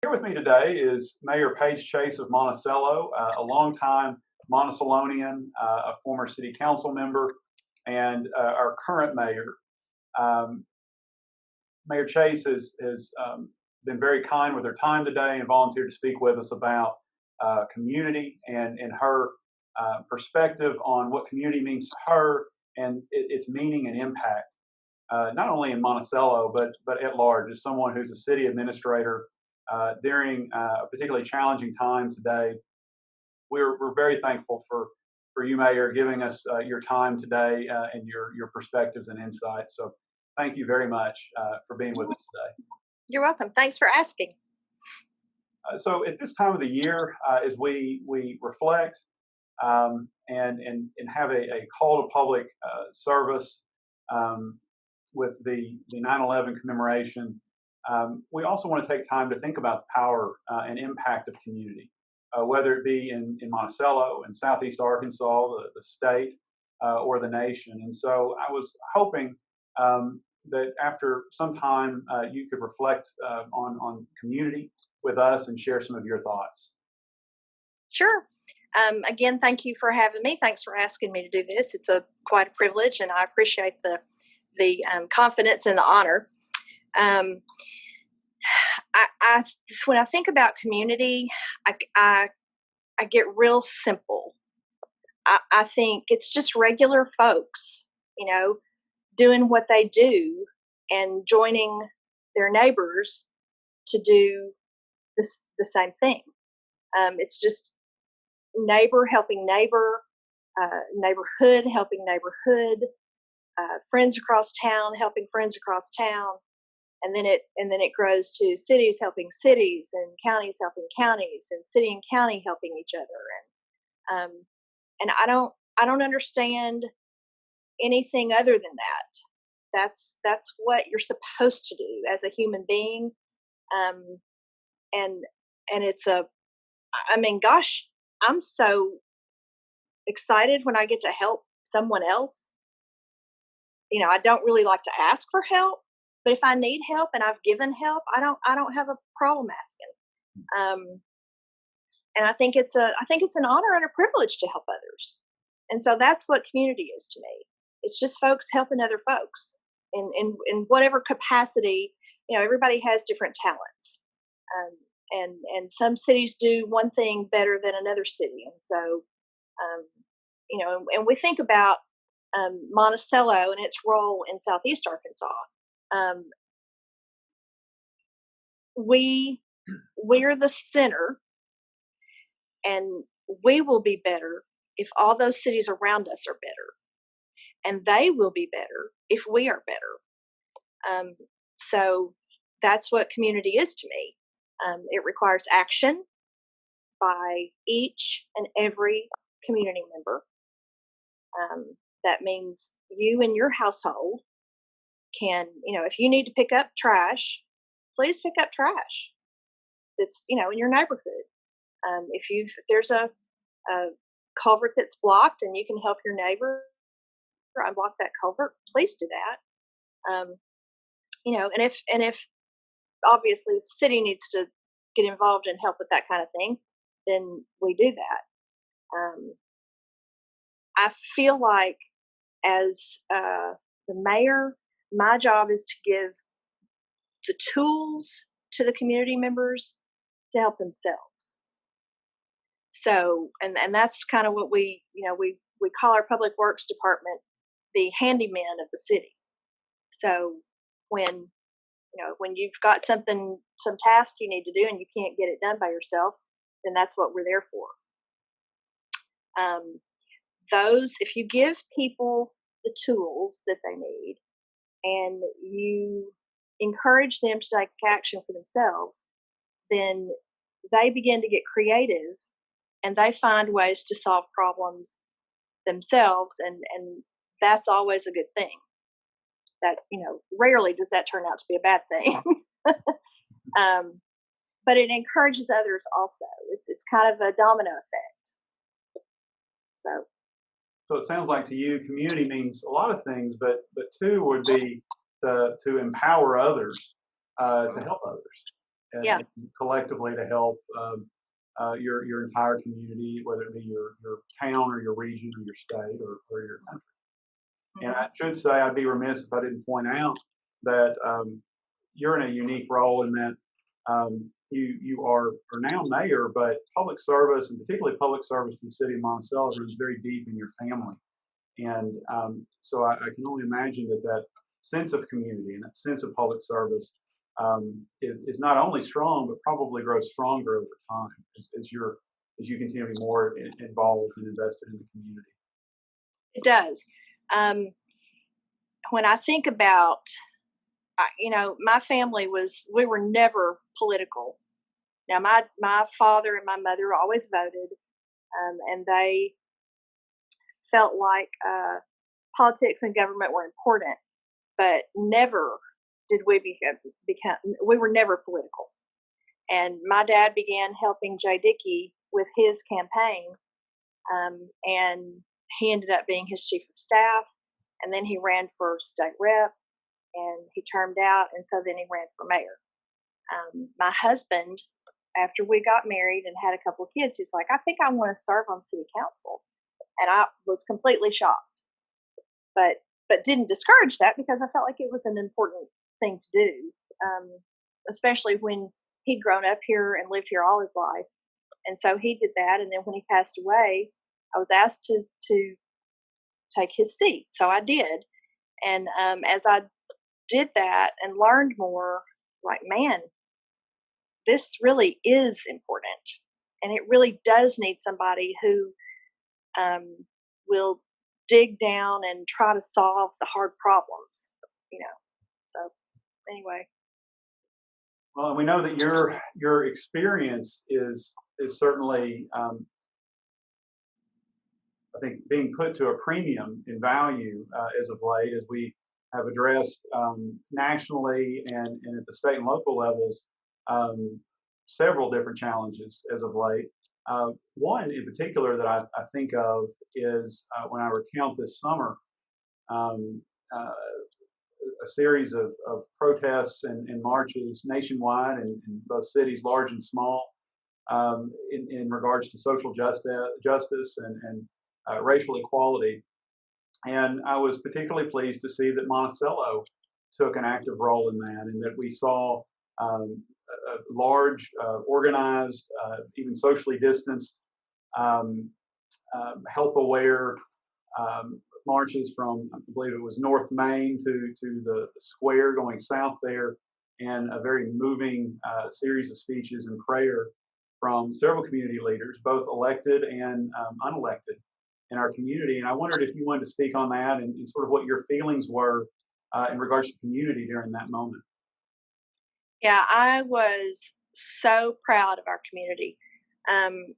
Here with me today is Mayor Paige Chase of Monticello, a longtime Monticellonian, a former city council member, and our current mayor. Mayor Chase has been very kind with her time today and volunteered to speak with us about community and her perspective on what community means to her and its meaning and impact, not only in Monticello, but at large. As someone who's a city administrator during a particularly challenging time today, we're very thankful for you, Mayor, giving us your time today and your perspectives and insights. So thank you very much for being with us today. You're welcome. Thanks for asking. So at this time of the year, as we reflect and have a call to public service with the 9/11 commemoration, we also want to take time to think about the power and impact of community, whether it be in Monticello, in Southeast Arkansas, the state, or the nation. And so I was hoping that after some time you could reflect on community with us and share some of your thoughts. Sure. Again, thank you for having me. Thanks for asking me to do this. It's quite a privilege, and I appreciate the confidence and the honor. When I think about community, I get real simple. I think it's just regular folks, doing what they do and joining their neighbors to do the same thing. It's just neighbor helping neighbor, neighborhood helping neighborhood, friends across town helping friends across town, and then it grows to cities helping cities, and counties helping counties, and city and county helping each other. And I don't understand anything other than that. That's what you're supposed to do as a human being. And it's gosh, I'm so excited when I get to help someone else. I don't really like to ask for help, but if I need help and I've given help, I don't have a problem asking. And I think it's an honor and a privilege to help others. And so that's what community is to me. It's just folks helping other folks in whatever capacity. Everybody has different talents. And some cities do one thing better than another city. And so, and we think about Monticello and its role in Southeast Arkansas. We're the center, and we will be better if all those cities around us are better, and they will be better if we are better. So that's what community is to me. It requires action by each and every community member. That means you and your household can, if you need to pick up trash, please pick up trash that's, in your neighborhood. If there's a culvert that's blocked and you can help your neighbor unblock that culvert, please do that. And if obviously the city needs to get involved and help with that kind of thing, then we do that. I feel like as the mayor, my job is to give the tools to the community members to help themselves. So, and that's kind of what we call our public works department the handyman of the city. So when you've got some task you need to do and you can't get it done by yourself, then that's what we're there for. If you give people the tools that they need and you encourage them to take action for themselves, then they begin to get creative and they find ways to solve problems themselves. And that's always a good thing. That, rarely does that turn out to be a bad thing. But it encourages others also. It's kind of a domino effect. So it sounds like to you, community means a lot of things, but two would be to empower others, to help others. Yeah. and collectively to help your entire community, whether it be your town or your region or your state or your country. And Hmm. I should say, I'd be remiss if I didn't point out that you're in a unique role in that you are now mayor, but public service, and particularly public service to the city of Monticello, runs very deep in your family. And so I can only imagine that sense of community and that sense of public service is not only strong, but probably grows stronger over time as you continue to be more involved and invested in the community. It does. Um, when I think about, my family we were never political. Now, my father and my mother always voted, and they felt like politics and government were important, but never did become. We were never political. And my dad began helping Jay Dickey with his campaign, and he ended up being his chief of staff. And then he ran for state rep, and he termed out, and so then he ran for mayor. My husband, after we got married and had a couple of kids, he's like, I think I want to serve on city council. And I was completely shocked, but didn't discourage that because I felt like it was an important thing to do, especially when he'd grown up here and lived here all his life. And so he did that. And then when he passed away, I was asked to take his seat. So I did. And as I did that and learned more, like, man, this really is important. And it really does need somebody who will dig down and try to solve the hard problems, you know. So anyway. Well, and we know that your experience is certainly, I think, being put to a premium in value as of late, as we have addressed nationally and at the state and local levels um, several different challenges as of late. One in particular that I think of is when I recount this summer um, a series of protests and marches nationwide in both cities, large and small, in regards to social justice and racial equality. And I was particularly pleased to see that Monticello took an active role in that, and that we saw a large, organized, even socially distanced, um, health aware marches from, I believe it was North Main to the square going south there, and a very moving series of speeches and prayer from several community leaders, both elected and unelected in our community. And I wondered if you wanted to speak on that and sort of what your feelings were in regards to community during that moment. Yeah, I was so proud of our community. Um,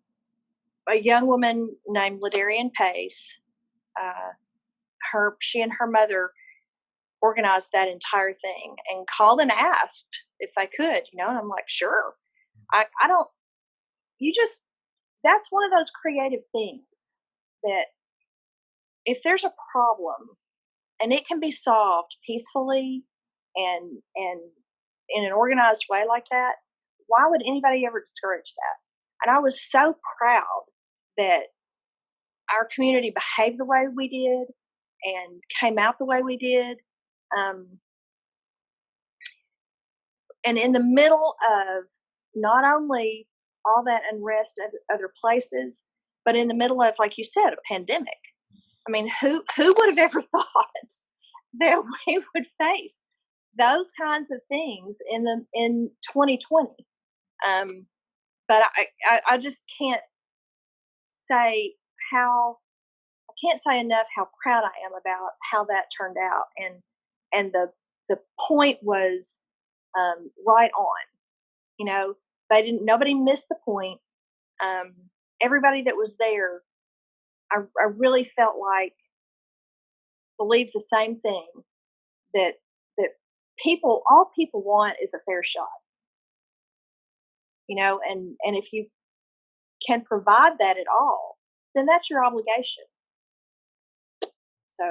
a young woman named Ladarian Pace, uh, she and her mother organized that entire thing and called and asked if they could, and I'm like, sure. I don't, you just, that's one of those creative things that if there's a problem and it can be solved peacefully and in an organized way like that, why would anybody ever discourage that? And I was so proud that our community behaved the way we did and came out the way we did. Um, and in the middle of not only all that unrest at other places, but in the middle of, like you said, a pandemic. I mean, who would have ever thought that we would face those kinds of things in 2020? Um, but I just say how I can't say enough how proud I am about how that turned out, and the point was right on. They didn't. Nobody missed the point. Um, Everybody that was there, I really felt like believed the same thing that that all people want is a fair shot. And if you can provide that at all, then that's your obligation. So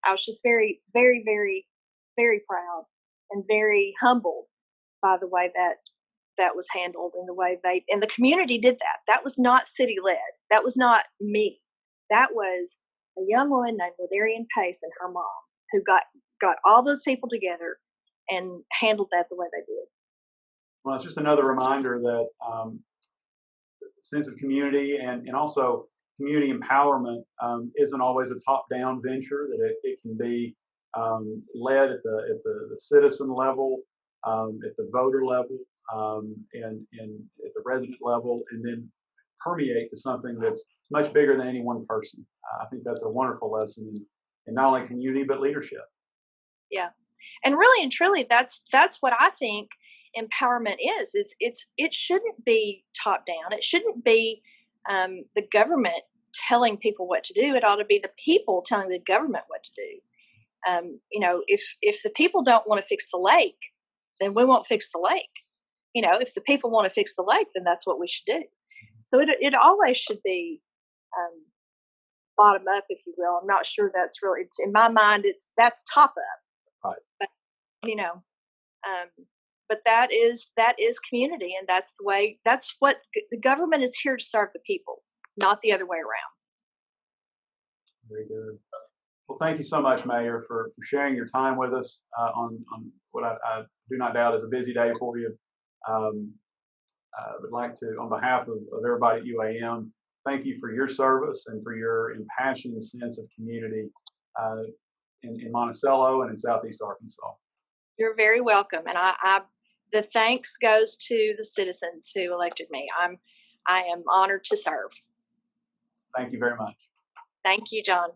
I was just very, very, very, very proud and very humbled by the way that was handled and the way and the community did that. That was not city led. That was not me. That was a young woman named Ladarian Pace and her mom who got all those people together and handled that the way they did. Well, it's just another reminder that sense of community and also community empowerment isn't always a top-down venture. That it can be led at the citizen level, at the voter level, and at the resident level, and then permeate to something that's much bigger than any one person. I think that's a wonderful lesson in not only community but leadership. Yeah, and really and truly, that's what I think empowerment is it shouldn't be top down. It shouldn't be the government telling people what to do. It ought to be the people telling the government what to do. If the people don't want to fix the lake, then we won't fix the lake. If the people want to fix the lake, then that's what we should do. So it always should be bottom up, if you will. I'm not sure that's really, in my mind, that's top up. Right. But that is community, and that's what the government is here to serve the people, not the other way around. Very good. Well, thank you so much, Mayor, for sharing your time with us on what I do not doubt is a busy day for you. I would like to, on behalf of everybody at UAM, thank you for your service and for your impassioned sense of community in Monticello and in Southeast Arkansas. You're very welcome, and the thanks goes to the citizens who elected me. I am honored to serve. Thank you very much. Thank you, John.